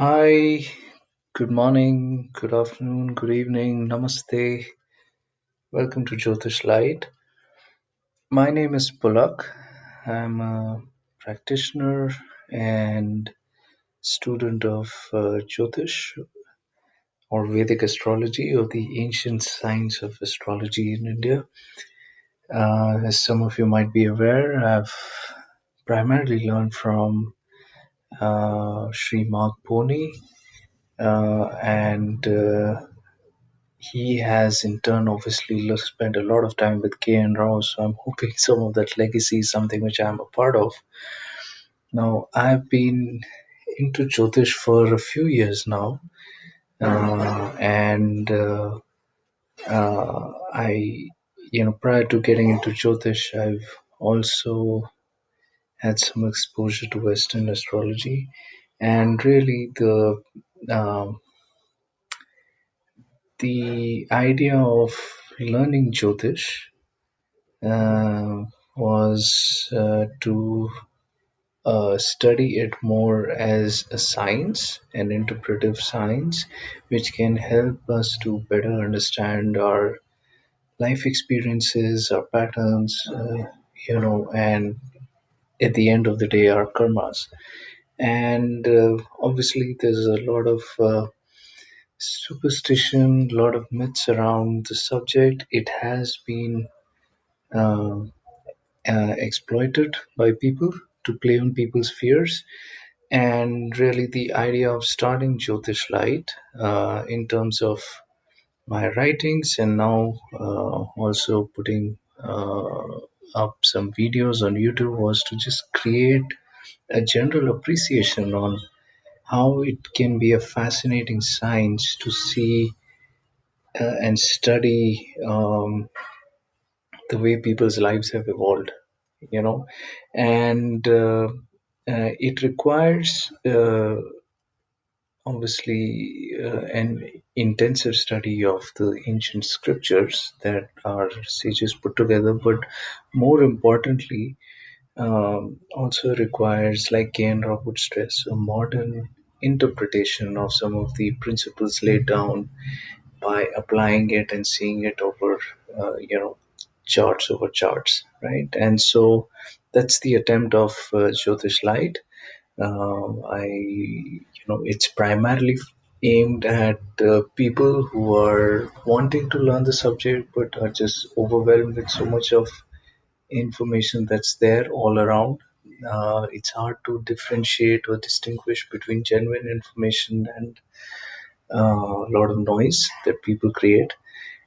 Hi, good morning, good afternoon, good evening, namaste. Welcome to Jyotish Light. My name is Pulak. I'm a practitioner and student of Jyotish or Vedic Astrology or the ancient science of astrology in India. As some of you might be aware, I've primarily learned from Sri Mark Poni and he has in turn obviously spent a lot of time with K and Rao, so I'm hoping some of that legacy is something which I'm a part of. Now, I've been into Jyotish for a few years now, and prior to getting into Jyotish, I've also had some exposure to Western astrology, and really the idea of learning Jyotish was to study it more as a science, an interpretive science, which can help us to better understand our life experiences, our patterns, and at the end of the day, our karmas. And obviously, there's a lot of superstition, a lot of myths around the subject. It has been uh, exploited by people to play on people's fears. And really, the idea of starting Jyotish Light in terms of my writings and now also putting up some videos on YouTube was to just create a general appreciation on how it can be a fascinating science to see and study the way people's lives have evolved, you know, and it requires obviously an intensive study of the ancient scriptures that our sages put together, but more importantly, also requires, like Kane would stress, a modern interpretation of some of the principles laid down by applying it and seeing it over, charts over charts, right? And so that's the attempt of Jyotish Light. It's primarily aimed at people who are wanting to learn the subject but are just overwhelmed with so much of information that's there all around. It's hard to differentiate or distinguish between genuine information and a lot of noise that people create.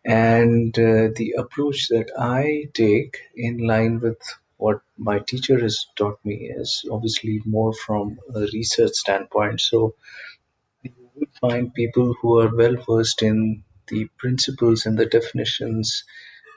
And the approach that I take, in line with what my teacher has taught me, is obviously more from a research standpoint. So you would find people who are well versed in the principles and the definitions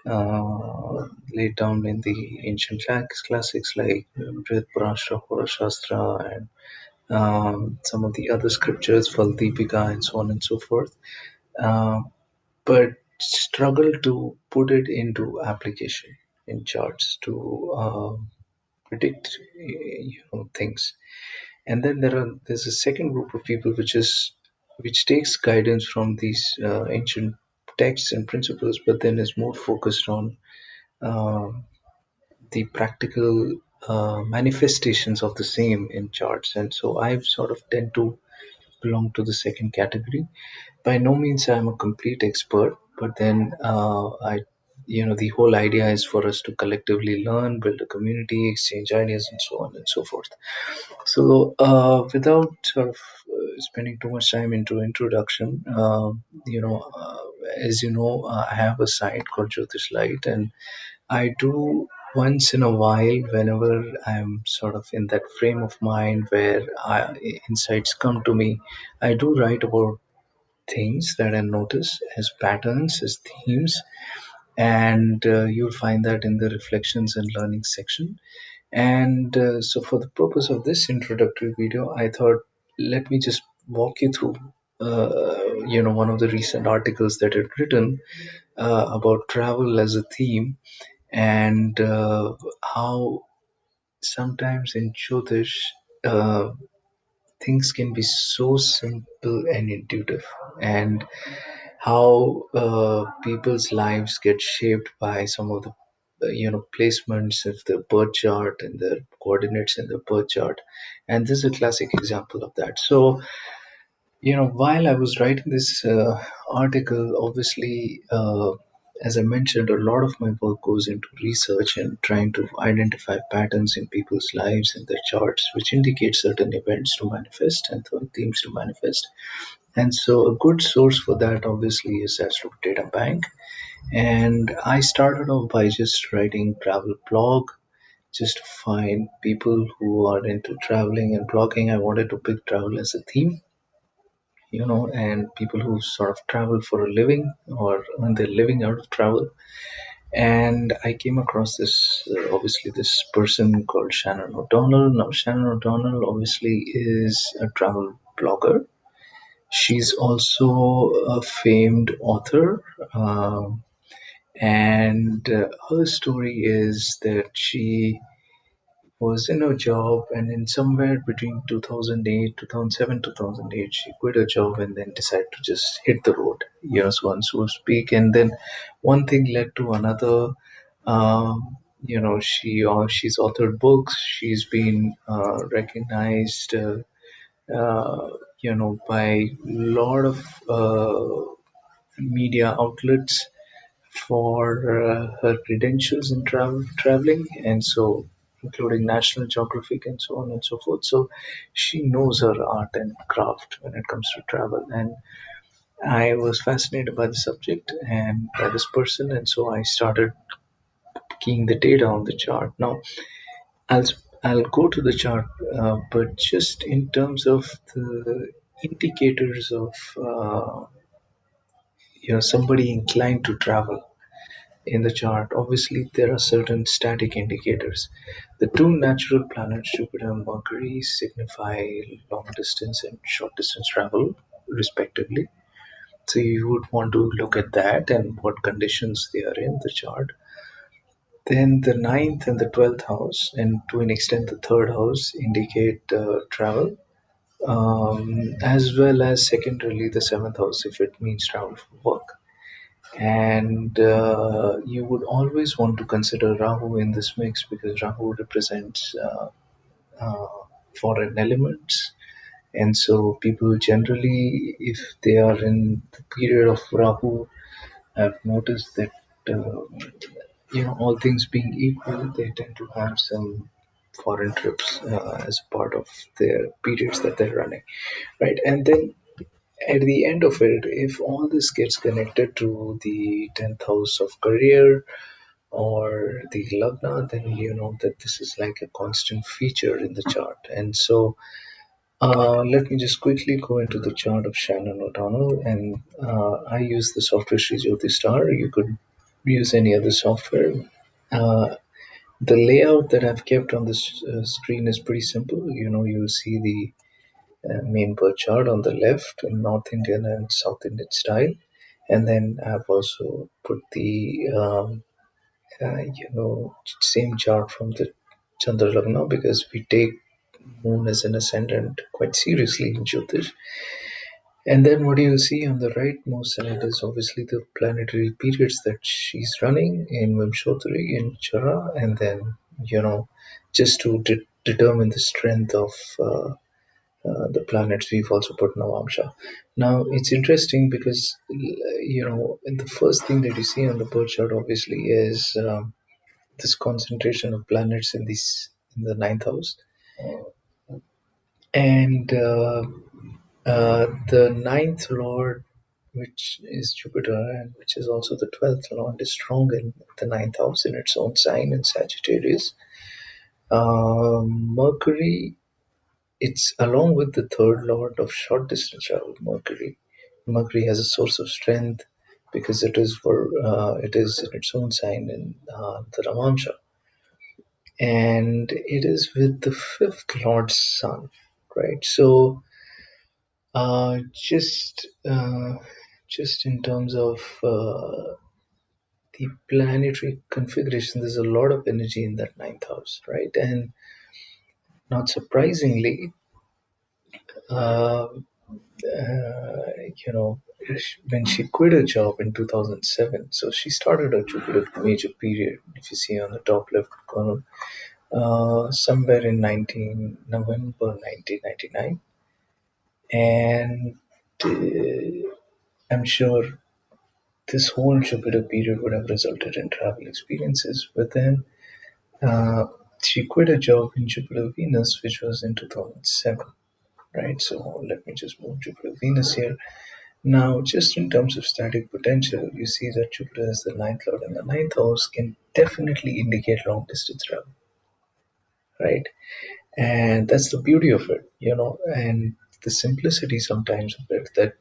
laid down in the ancient classics like Brihad Purana, Horashastra, and some of the other scriptures, Valdipika, and so on and so forth. Um, but struggle to put it into application in charts to predict things. And then there's a second group of people which takes guidance from these ancient texts and principles, but then is more focused on uh, the practical manifestations of the same in charts. And so I've sort of tend to belong to the second category. By no means I'm a complete expert, but then the whole idea is for us to collectively learn, build a community, exchange ideas, and so on and so forth. So, without sort of spending too much time into introduction, as you know, I have a site called Jyotish Light, and I do once in a while, whenever I'm sort of in that frame of mind where insights come to me, I do write about things that I notice as patterns, as themes, and you'll find that in the reflections and learning section. And so, for the purpose of this introductory video, I thought let me just walk you through, one of the recent articles that I'd written about travel as a theme and how sometimes in Jyotish, uh, things can be so simple and intuitive, and how people's lives get shaped by some of the placements of the birth chart and the coordinates in the birth chart. And this is a classic example of that. So while I was writing this article, obviously, as I mentioned, a lot of my work goes into research and trying to identify patterns in people's lives and their charts, which indicate certain events to manifest and themes to manifest. And so, a good source for that, obviously, is Astro Data Bank. And I started off by just writing travel blog, just to find people who are into traveling and blogging. I wanted to pick travel as a theme, and people who sort of travel for a living or earn their living out of travel. And I came across this, obviously, this person called Shannon O'Donnell. Now, Shannon O'Donnell obviously is a travel blogger. She's also a famed author. And her story is that she was in a job, and in somewhere between 2008 2007 2008 she quit her job and then decided to just hit the road, so on so to speak. And then one thing led to another. She's authored books, she's been recognized, by a lot of media outlets for her credentials in traveling, and so including National Geographic and so on and so forth. So she knows her art and craft when it comes to travel, and I was fascinated by the subject and by this person, and so I started keying the data on the chart. Now, I'll I'll go to the chart, but just in terms of the indicators of somebody inclined to travel in the chart. Obviously, there are certain static indicators. The two natural planets, Jupiter and Mercury, signify long distance and short distance travel, respectively. So you would want to look at that and what conditions they are in the chart. Then the ninth and the 12th house, and to an extent the third house, indicate travel, as well as secondarily the seventh house if it means travel for work. And you would always want to consider Rahu in this mix because Rahu represents uh, foreign elements. And so, people generally, if they are in the period of Rahu, have noticed that, uh, all things being equal, they tend to have some foreign trips as part of their periods that they're running, right? And then at the end of it, if all this gets connected to the 10th house of career or the lagna, then you know that this is like a constant feature in the chart. And so, let me just quickly go into the chart of Shannon O'Donnell, and I use the software Sri Jyotish Star. You could use any other software. Uh, the layout that I've kept on this screen is pretty simple. You'll see the main bird chart on the left in North Indian and South Indian style. And then I've also put the same chart from the Chandra Lagna because we take Moon as an ascendant quite seriously in Jyotish. And then what you'll see on the rightmost side is obviously the planetary periods that she's running in Vimshottari in Chara, and then just to determine the strength of the planets, we've also put Navamsha. Now it's interesting because the first thing that you see on the birth chart obviously is this concentration of planets in the ninth house, and the ninth lord, which is Jupiter, and which is also the 12th lord, is strong in the ninth house in its own sign in Sagittarius. Mercury, it's along with the third lord of short distance travel, Mercury. Mercury has a source of strength because it is in its own sign in the Ramamsha, and it is with the fifth lord's sun, right? So uh, just uh, just in terms of the planetary configuration, there's a lot of energy in that ninth house, right? And not surprisingly, Um, you know, when she quit her job in 2007, so she started her Jupiter major period, if you see on the top left corner, somewhere in 19 November 1999. And I'm sure this whole Jupiter period would have resulted in travel experiences. But then uh, she quit a job in Jupiter Venus, which was in 2007, right? So let me just move Jupiter Venus here. Now, just in terms of static potential, you see that Jupiter is the ninth lord, and the ninth house can definitely indicate long distance travel, right? And that's the beauty of it, and the simplicity sometimes of it, that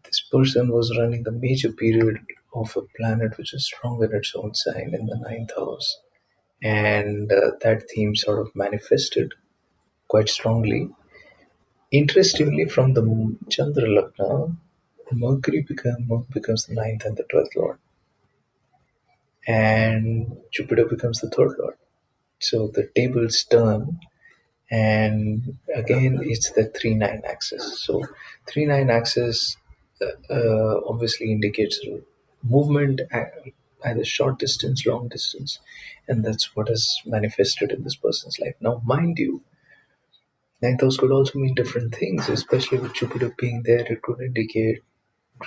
this person was running the major period of a planet which is strong in its own sign in the ninth house. And that theme sort of manifested quite strongly. Interestingly, from the Chandra Lagna, becomes the ninth and the 12th lord, and Jupiter becomes the third lord. So the tables turn, and again it's the 3-9 axis. So 3-9 axis obviously indicates movement at either short distance, long distance, and that's what is manifested in this person's life. Now, mind you, ninth house could also mean different things, especially with Jupiter being there. It could indicate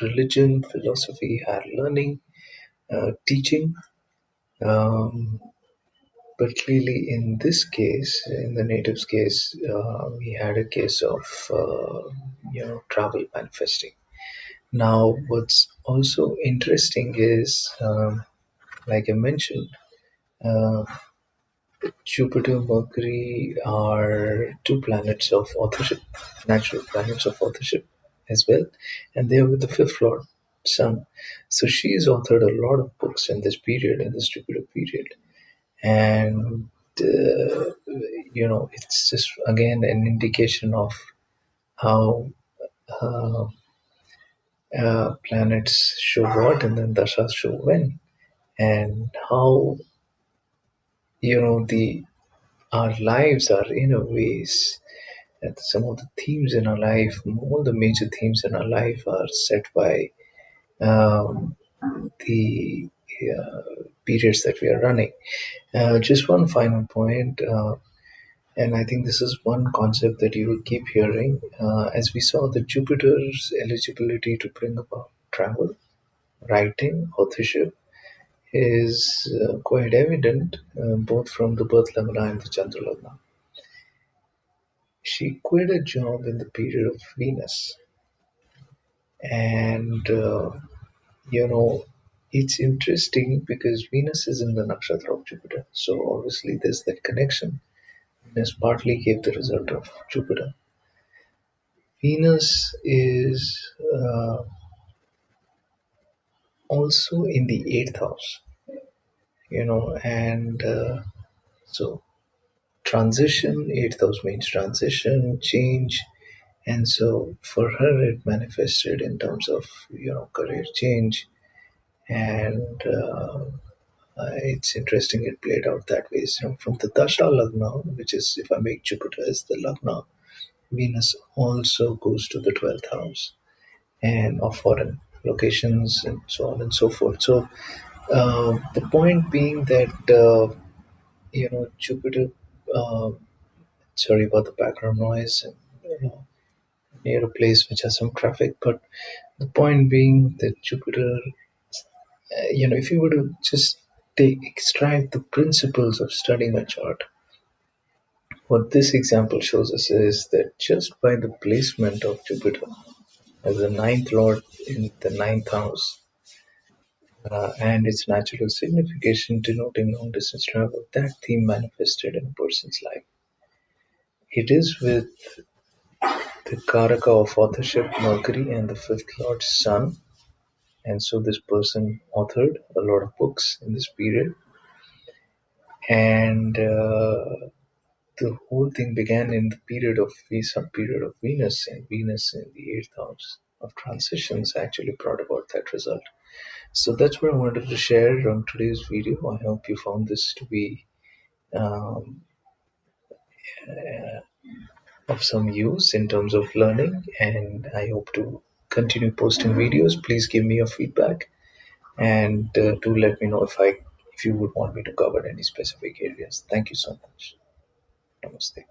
religion, philosophy, higher learning, teaching. Um, but clearly, in this case, in the native's case, we had a case of travel manifesting. Now, what's also interesting is, like I mentioned, uh, Jupiter, Mercury are two planets of authorship, natural planets of authorship as well, and they are with the fifth lord, Sun. So she's authored a lot of books in this period, in this Jupiter period, and it's just again an indication of how uh, planets show what, and then dashas show when, and how the our lives are in a ways that some of the themes in our life, all the major themes in our life, are set by um, the periods that we are running. Just one final point, and I think this is one concept that you will keep hearing. As we saw, the Jupiter's eligibility to bring about travel, writing, authorship is quite evident, both from the birth lagna and the Chandra lagna. She quit a job in the period of Venus, and you know it's interesting because Venus is in the nakshatra of Jupiter, so obviously there's that connection. Venus partly gave the result of Jupiter. Venus is also in the eighth house, and so transition, eighth house means transition, change, and so for her it manifested in terms of career change, and it's interesting it played out that way. So from the Dasha Lagna, which is if I make Jupiter as the Lagna, Venus also goes to the 12th house and of foreign locations and so on and so forth. So the point being that Jupiter. Uh, Sorry about the background noise. And, near a place which has some traffic, but the point being that Jupiter, if you were to just extract the principles of studying a chart, what this example shows us is that just by the placement of Jupiter as the ninth lord in the ninth house, and its natural signification denoting long distance travel, that theme manifested in a person's life. It is with the Karaka of authorship, Mercury, and the fifth lord, Sun. And so this person authored a lot of books in this period, and the whole thing began in the period of period of Venus, and Venus in the eighth house of transitions actually brought about that result. So that's what I wanted to share on today's video. I hope you found this to be um, of some use in terms of learning, and I hope to continue posting videos. Please give me your feedback, and do let me know if you would want me to cover any specific areas. Thank you so much. Namaste.